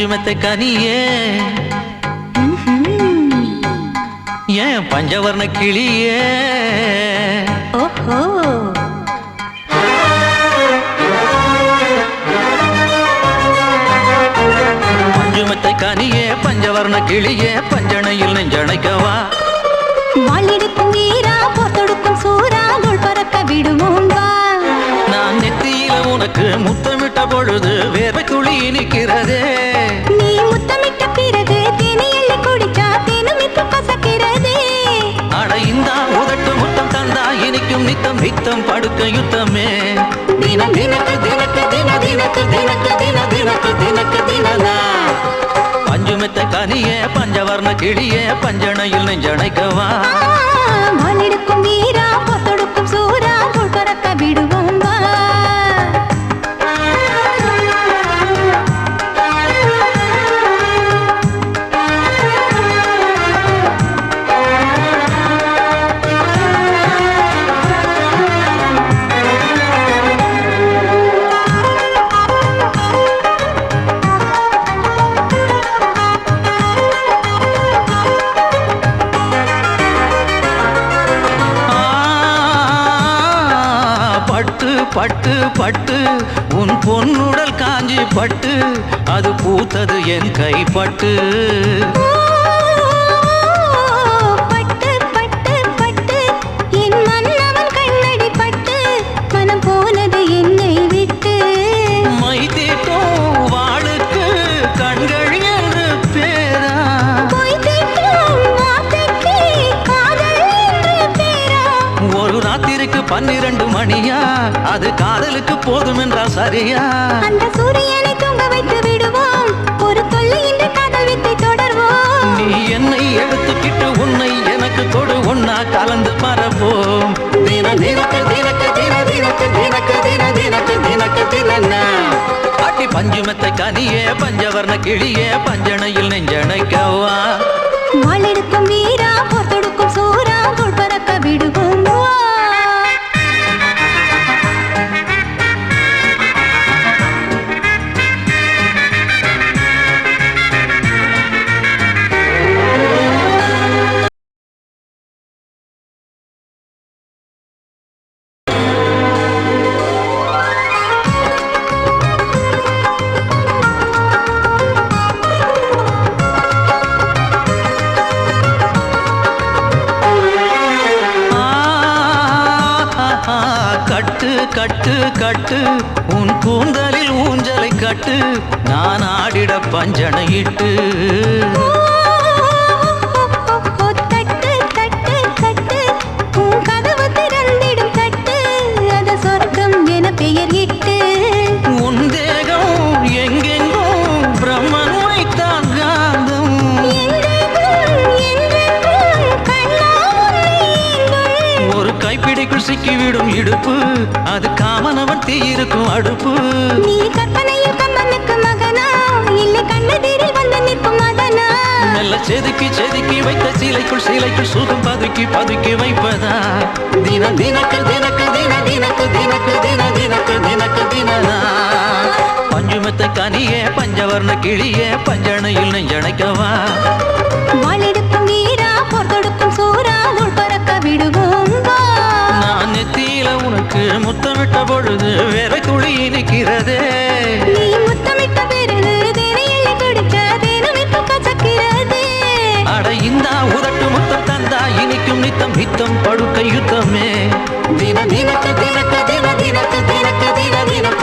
பஞ்சுமெத்தை கனியே ஏன் பஞ்சவர்ண கிளியே ஓஹோ பஞ்சுமெத்தை கனியே பஞ்சவர்ண கிளியே பஞ்சனையில் நெஞ்சணைக்கவா வாளிடுக்கும் வீரா போத்தொடுக்கும் சூரா நூல் பறக்க விடுவோம் வா நான் நெத்தியில உனக்கு முத்தமிட்ட பொழுது வேர்வை துளி இனிக்கிறதே நீ முத்தமிட்ட பிறகு தேனி எள்ளி குடிச்சா தேனும் இப்ப கசக்கிறதே அட இந்தா உதட்டு முத்தம் தந்தா இனிக்கும் நித்தம் நித்தம் படுக்க யுத்தமே தினம் தினக்கு தினக்கு தின தினக்கு தினக்கு தின தினக்கு தினக்கு தினனா பஞ்சுமெத்தை கனியே பஞ்சவர்ண கிளியே பஞ்சனையில் நெஞ்சணைக்கவா வாளிடுக்கும் வீரா போத்தொடுக்கும் சூரா நூல் பறக்க விடுவோம் வா பட்டு பட்டு உன் பொன்னுடல் காஞ்சி பட்டு அது பூத்தது என் கைப்பட்டு பட்டு பட்டு பட்டு என் மன்னவன் கண்ணடி பட்டு மனம் போனது என்னை விட்டு மை தீட்டும் வாளுக்கு கண்கள் என்று பேரா பொய் தீட்டும் வார்த்தைக்கு காதல் என்று பேரா ஒரு ராத்திரிக்கு 12 மணியா அது காதலுக்கு போதும் என்றால் சரியா அந்த சூரியனை தூங்க வைத்து விடுவோம் ஒரு தொல்லை இந்த காதல் வித்தை தொடர்வோம் நீ என்னை எடுத்துக்கிட்டு உன்னை எனக்கு கொடு ஒன்னா கலந்து மறப்போம் தின தினக்கு தினக்கு தின தினக்கு தினக்கு தின தினக்கு தினக்கு தினன்னா அடி பஞ்சுமெத்தை கனியே பஞ்சவர்ண கிளியே பஞ்சனையில் நெஞ்சணைக்கவா வாளெடுக்கும் வீரா போத்தொடுக்கும் சூரா தோள் பறக்க விடுவோம் வா கட்டு கட்டு கட்டு உன் கூந்தலில் ஊஞ்சலை கட்டு நான் ஆடிட பஞ்சனையிட்டு தட்டு தட்டு தட்டு உன் கதவு திறந்திடும் தட்டு அது சொர்க்கம் என பெயர் இட்டு உன் தேகம் எங்கெங்கும் பிரம்மன் வைத்தான் காந்தம் ஒரு கைப்பிடிக்குள் சிக்கிவிடும் இடுப்பு அது காமனவன் தீயிருக்கும் அடுப்பு நீ கற்பனையில் கம்மனுக்கு மகனா இல்லை கண்ணதீரில் வந்து நிற்கும் மதனா மெல்ல செதுக்கி செதுக்கி வைத்த சீலைக்குள் சுகம் பதுக்கி பதுக்கி வைப்பதா தின தினக்கு தினக்கு தின தினக்கு தினக்கு தின தினக்கு தினக்கு தினனா பஞ்சுமெத்தை கனியே பஞ்சவர்ண கிளியே பஞ்சனையில் நெஞ்சணைக்கவா வாளெடுக்கும் வீரா போர்த்தொடுக்கும் சூரா நூல் பறக்க விடுவோம் வா நான் நெத்தியில உனக்கு முத்தமிட்ட பொழுது வேற துளி இனிக்கிறதே நீ முத்தமிட்ட பிறகு தேனையில் குடிச்ச தேனும் இப்ப கசக்கிறதே அட இந்தா உதட்டு முத்தம் தந்தா இனிக்கும் நித்தம் நித்தம் படுக்க யுத்தமே தின தினக்கு தினக்கு தின தினக்கு தினக்கு தின தினக்கு